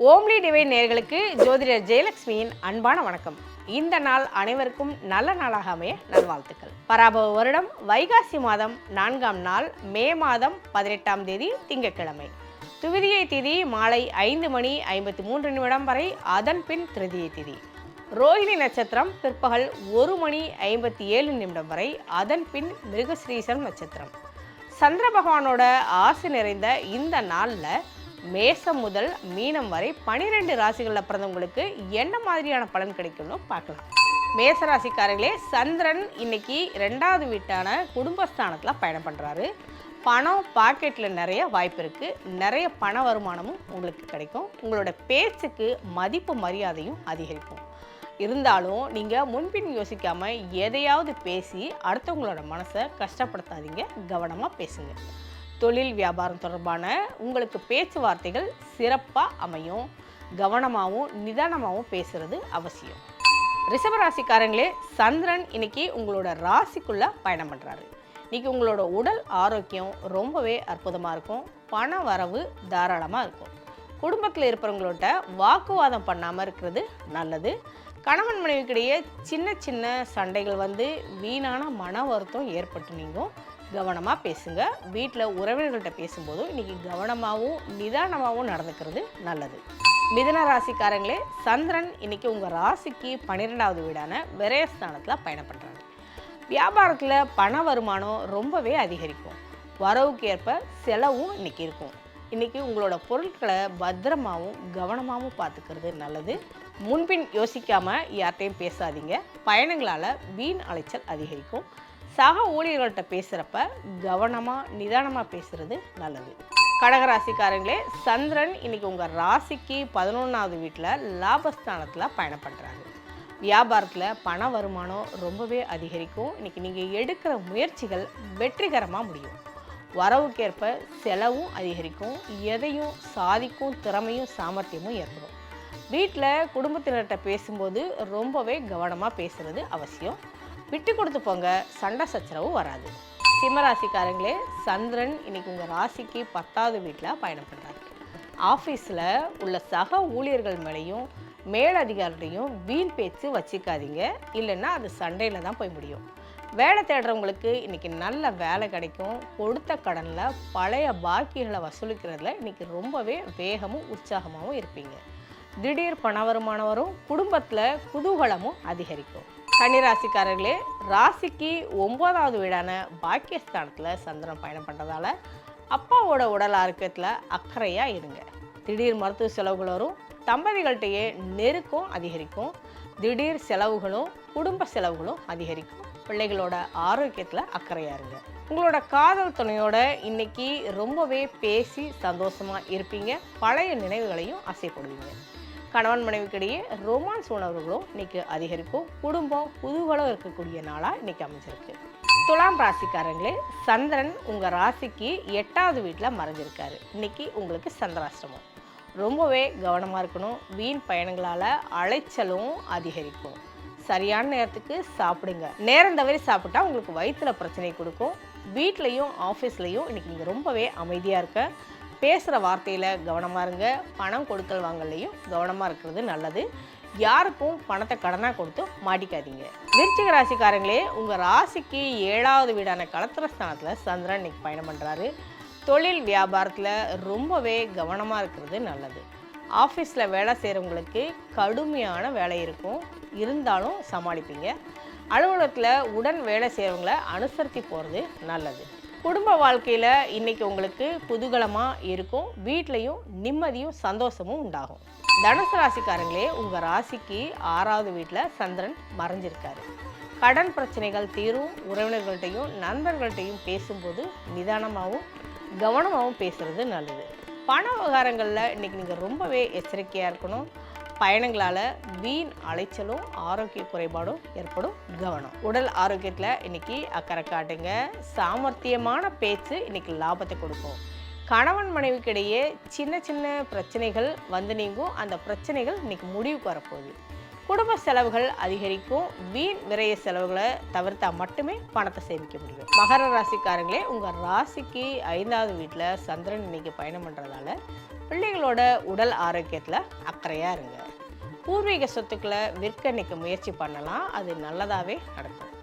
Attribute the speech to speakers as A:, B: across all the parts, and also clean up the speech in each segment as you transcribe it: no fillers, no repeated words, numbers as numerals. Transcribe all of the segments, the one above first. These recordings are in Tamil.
A: ஓம்லி டிவைன் நேயர்களுக்கு ஜோதிடர் ஜெயலட்சுமியின் அன்பான வணக்கம். இந்த நாள் அனைவருக்கும் நல்ல நாளாக அமைய நல்வாழ்த்துக்கள். பராபவ வருடம் வைகாசி மாதம் 4ஆம் நாள் மே மாதம் 18ஆம் தேதி திங்கட்கிழமை. துவிதியை திதி மாலை 5:53 வரை, அதன் பின் திருதியை திதி. ரோஹிணி நட்சத்திரம் பிற்பகல் 1:57 வரை, அதன் பின் மிருகஸ்ரீசம் நட்சத்திரம். சந்திர பகவானோட ஆசை நிறைந்த இந்த நாளில் மேசம் முதல் மீனம் வரை 12 ராசிகளில் பிறந்தவங்களுக்கு என்ன மாதிரியான பலன் கிடைக்கும்னு பார்க்கலாம். மேச ராசிக்காரர்களே, சந்திரன் இன்னைக்கு 2வது வீட்டான குடும்பஸ்தானத்தில் பயணம் பண்ணுறாரு. பணம் பாக்கெட்டில் நிறைய வாய்ப்பு இருக்குது. நிறைய பண வருமானமும் உங்களுக்கு கிடைக்கும். உங்களோட பேச்சுக்கு மதிப்பு மரியாதையும் அதிகரிக்கும். இருந்தாலும் நீங்கள் முன்பின் யோசிக்காமல் எதையாவது பேசி அடுத்தவங்களோட மனசை கஷ்டப்படுத்தாதீங்க. கவனமாக பேசுங்க. தொழில் வியாபாரம் தொடர்பான உங்களுக்கு பேச்சுவார்த்தைகள் சிறப்பாக அமையும். கவனமாகவும் நிதானமாகவும் பேசுறது அவசியம். ரிஷபராசிக்காரங்களே, சந்திரன் இன்னைக்கு உங்களோட ராசிக்குள்ளே பயணம் பண்ணுறாரு. இன்னைக்கு உங்களோட உடல் ஆரோக்கியம் ரொம்பவே அற்புதமாக இருக்கும். பண வரவு தாராளமாக இருக்கும். குடும்பத்தில் இருப்பவங்களோட வாக்குவாதம் பண்ணாமல் இருக்கிறது நல்லது. கணவன் மனைவிக்கிடையே சின்ன சின்ன சண்டைகள் வந்து வீணான மன வருத்தம் ஏற்பட்டு நீங்கும். கவனமாக பேசுங்க. வீட்டில் உறவினர்கள்ட்ட பேசும்போதும் இன்றைக்கி கவனமாகவும் நிதானமாகவும் நடந்துக்கிறது நல்லது. மிதுன ராசிக்காரங்களே, சந்திரன் இன்னைக்கு உங்கள் ராசிக்கு 12வது வீடான விரயஸ்தானத்தில் பயணம் பண்ணுறாங்க. வியாபாரத்தில் பண வருமானம் ரொம்பவே அதிகரிக்கும். வரவுக்கு ஏற்ப செலவும் இன்னைக்கு இருக்கும். இன்றைக்கி உங்களோட பொருட்களை பத்திரமாகவும் கவனமாகவும் பார்த்துக்கிறது நல்லது. முன்பின் யோசிக்காமல் யார்கிட்டையும் பேசாதீங்க. பயணங்களால் வீண் அலைச்சல் அதிகரிக்கும். சக ஊழியர்கள்ட்ட பேசுகிறப்ப கவனமாக நிதானமாக பேசுகிறது நல்லது. கடகராசிக்காரங்களே, சந்திரன் இன்னைக்கு உங்கள் ராசிக்கு 11வது வீட்டில் லாபஸ்தானத்தில் பயணம் பண்ணுறாங்க. வியாபாரத்தில் பண வருமானம் ரொம்பவே அதிகரிக்கும். இன்றைக்கி நீங்கள் எடுக்கிற முயற்சிகள் வெற்றிகரமாக முடியும். வரவுக்கேற்ப செலவும் அதிகரிக்கும். எதையும் சாதிக்கும் திறமையும் சாமர்த்தியமும் ஏற்படும். வீட்டில் குடும்பத்தினர்கிட்ட பேசும்போது ரொம்பவே கவனமாக பேசுகிறது அவசியம். விட்டு கொடுத்து போங்க. சண்டை சச்சரவும் வராது. சிம்மராசிக்காரங்களே, சந்திரன் இன்னைக்கு உங்கள் ராசிக்கு 10வது வீட்டில் பயணம் பண்ணுறாரு. ஆஃபீஸில் உள்ள சக ஊழியர்கள் மேலேயும் மேலதிகாரிகளையும் வீண் பேச்சு வச்சுக்காதீங்க. இல்லைன்னா அது சண்டையில் தான் போய் முடியும். வேலை தேடுறவங்களுக்கு இன்றைக்கி நல்ல வேலை கிடைக்கும். கொடுத்த கடனில் பழைய பாக்கிகளை வசூலிக்கிறதுல இன்றைக்கி ரொம்பவே வேகமும் உற்சாகமாகவும் இருப்பீங்க. திடீர் பண வருமானம் வரும். குடும்பத்தில் குதூகலமும் அதிகரிக்கும். கன்னிராசிக்காரர்களே, ராசிக்கு 9வது வீடான பாக்கியஸ்தானத்தில் சந்திரன் பயணம் பண்ணுறதால அப்பாவோட உடல் ஆரோக்கியத்தில் அக்கறையாக இருங்க. திடீர் மருத்துவ செலவுகள் வரும். தம்பதிகள்கிட்டையே நெருக்கம் அதிகரிக்கும். திடீர் செலவுகளும் குடும்ப செலவுகளும் அதிகரிக்கும். பிள்ளைகளோட ஆரோக்கியத்தில் அக்கறையாக இருங்க. உங்களோட காதல் துணையோட இன்னைக்கு ரொம்பவே பேசி சந்தோஷமாக இருப்பீங்க. பழைய நினைவுகளையும் ஆசைப்படுவீங்க. கணவன் மனைவிக்கிடையே ரொமான்ஸ் உணர்வுகளும் இன்னைக்கு அதிகரிக்கும். குடும்பம் குதூகலம் இருக்கக்கூடிய நாளாக இன்னைக்கு அமைஞ்சிருக்கு. துலாம் ராசிக்காரங்களே, சந்திரன் உங்கள் ராசிக்கு 8வது வீட்டில் மறைஞ்சிருக்காரு. இன்னைக்கு உங்களுக்கு சந்திராஷ்டமம். ரொம்பவே கவனமாக இருக்கணும். வீண் பயணங்களால் அலைச்சலும் அதிகரிக்கும். சரியான நேரத்துக்கு சாப்பிடுங்க. நேரம் தவறி சாப்பிட்டா உங்களுக்கு வயிற்றுல பிரச்சனை கொடுக்கும். வீட்லேயும் ஆஃபீஸ்லேயும் இன்றைக்கி நீங்கள் ரொம்பவே அமைதியாக இருக்க. பேசுகிற வார்த்தையில் கவனமாக இருங்க. பணம் கொடுக்கல் வாங்கலையும் கவனமாக இருக்கிறது நல்லது. யாருக்கும் பணத்தை கடனாக கொடுத்து மாட்டிக்காதீங்க. விருச்சிக ராசிக்காரங்களே, உங்கள் ராசிக்கு 7வது வீடான களத்திரஸ்தானத்தில் சந்திரன் இன்னைக்கு பயணம் பண்ணுறாரு. தொழில் வியாபாரத்தில் ரொம்பவே கவனமாக இருக்கிறது நல்லது. ஆஃபீஸில் வேலை செய்கிறவங்களுக்கு கடுமையான வேலை இருக்கும். இருந்தாலும் சமாளிப்பீங்க. அலுவலகத்தில் உடன் வேலை செய்கிறவங்கள அனுசரித்து போகிறது நல்லது. குடும்ப வாழ்க்கையில் இன்றைக்கி உங்களுக்கு குதூகலமாக இருக்கும். வீட்லேயும் நிம்மதியும் சந்தோஷமும் உண்டாகும். தனுசு ராசிக்காரங்களே, உங்கள் ராசிக்கு 6வது வீட்டில் சந்திரன் மறைஞ்சிருக்காரு. கடன் பிரச்சனைகள் தீரும். உறவினர்கள்ட்டையும் நண்பர்கள்ட்டையும் பேசும்போது நிதானமாகவும் கவனமாகவும் பேசுகிறது நல்லது. பண விவகாரங்களில் இன்றைக்கி நீங்கள் ரொம்பவே எச்சரிக்கையாக இருக்கணும். பயணங்களால் வீண் அலைச்சலும் ஆரோக்கிய குறைபாடும் ஏற்படும். கவனம். உடல் ஆரோக்கியத்தில் இன்றைக்கி அக்கறை காட்டுங்க. சாமர்த்தியமான பேச்சு இன்றைக்கி லாபத்தை கொடுக்கும். கணவன் மனைவிக்கிடையே சின்ன சின்ன பிரச்சனைகள் வந்து நீங்கும். அந்த பிரச்சனைகள் இன்றைக்கி முடிவுக்கு வரப்போகுது. குடும்ப செலவுகள் அதிகரிக்கும். வீண் விரைய செலவுகளை தவிர்த்தா மட்டுமே பணத்தை சேமிக்க முடியும். மகர ராசிக்காரங்களே, உங்கள் ராசிக்கு 5வது வீட்டில் சந்திரன் இன்னைக்கு பயணம் பண்ணுறதால பிள்ளைகளோட உடல் ஆரோக்கியத்தில் அக்கறையாக இருங்க. பூர்வீக சொத்துக்களை விற்க இன்னைக்கு முயற்சி பண்ணலாம், அது நல்லதாகவே நடக்கும்.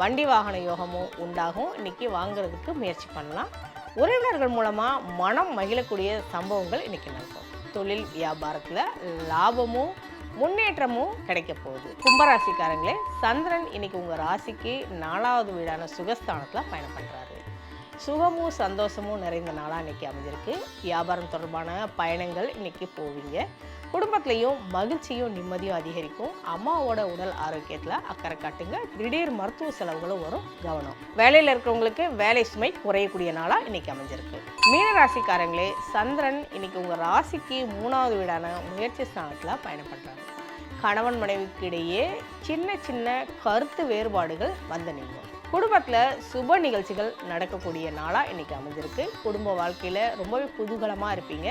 A: வண்டி வாகன யோகமும் உண்டாகும், இன்னைக்கு வாங்குறதுக்கு முயற்சி பண்ணலாம். உறவினர்கள் மூலமாக மனம் மகிழக்கூடிய சம்பவங்கள் இன்னைக்கு நடக்கும். தொழில் வியாபாரத்தில் லாபமும் முன்னேற்றமும் கிடைக்க போகுது. கும்பராசிக்காரங்களே, சந்திரன் இன்னைக்கு உங்கள் ராசிக்கு 4வது வீடான சுகஸ்தானத்தில் பயணம் பண்ணுறாரு. சுகமும் சந்தோஷமும் நிறைந்த நாளாக இன்னைக்கு அமைஞ்சிருக்கு. வியாபாரம் தொடர்பான பயணங்கள் இன்னைக்கு போவீங்க. குடும்பத்திலையும் மகிழ்ச்சியும் நிம்மதியும் அதிகரிக்கும். அம்மாவோட உடல் ஆரோக்கியத்தில் அக்கறை காட்டுங்க. திடீர் மருத்துவ செலவுகளும் வரும், கவனம். வேலையில் இருக்கிறவங்களுக்கு வேலை சுமை குறையக்கூடிய நாளாக இன்னைக்கு அமைஞ்சிருக்கு. மீனராசிக்காரங்களே, சந்திரன் இன்னைக்கு உங்கள் ராசிக்கு 3வது வீடான முயற்சி ஸ்தானத்தில் பயணம் பண்ணுறாங்க. கணவன் மனைவிக்கு இடையே சின்ன சின்ன கருத்து வேறுபாடுகள் வந்து நீங்கும். குடும்பத்தில் சுப நிகழ்ச்சிகள் நடக்கக்கூடிய நாளாக இன்னைக்கு அமைஞ்சிருக்கு. குடும்ப வாழ்க்கையில் ரொம்பவே குதூகலமாக இருப்பீங்க.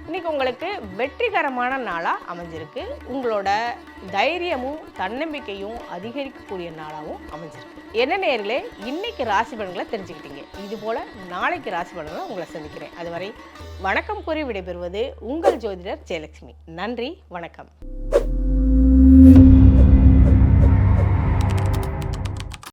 A: இன்னைக்கு உங்களுக்கு வெற்றிகரமான நாளாக அமைஞ்சிருக்கு. உங்களோட தைரியமும் தன்னம்பிக்கையும் அதிகரிக்கக்கூடிய நாளாகவும் அமைஞ்சிருக்கு. என்ன நேயர்களே, இன்னைக்கு ராசி பலன்களை தெரிஞ்சுக்கிட்டீங்க. இது போல் நாளைக்கு ராசி பலன்களை உங்களை சந்திக்கிறேன். அதுவரை வணக்கம் கூறி விடைபெறுவது உங்கள் ஜோதிடர் ஜெயலட்சுமி. நன்றி, வணக்கம்.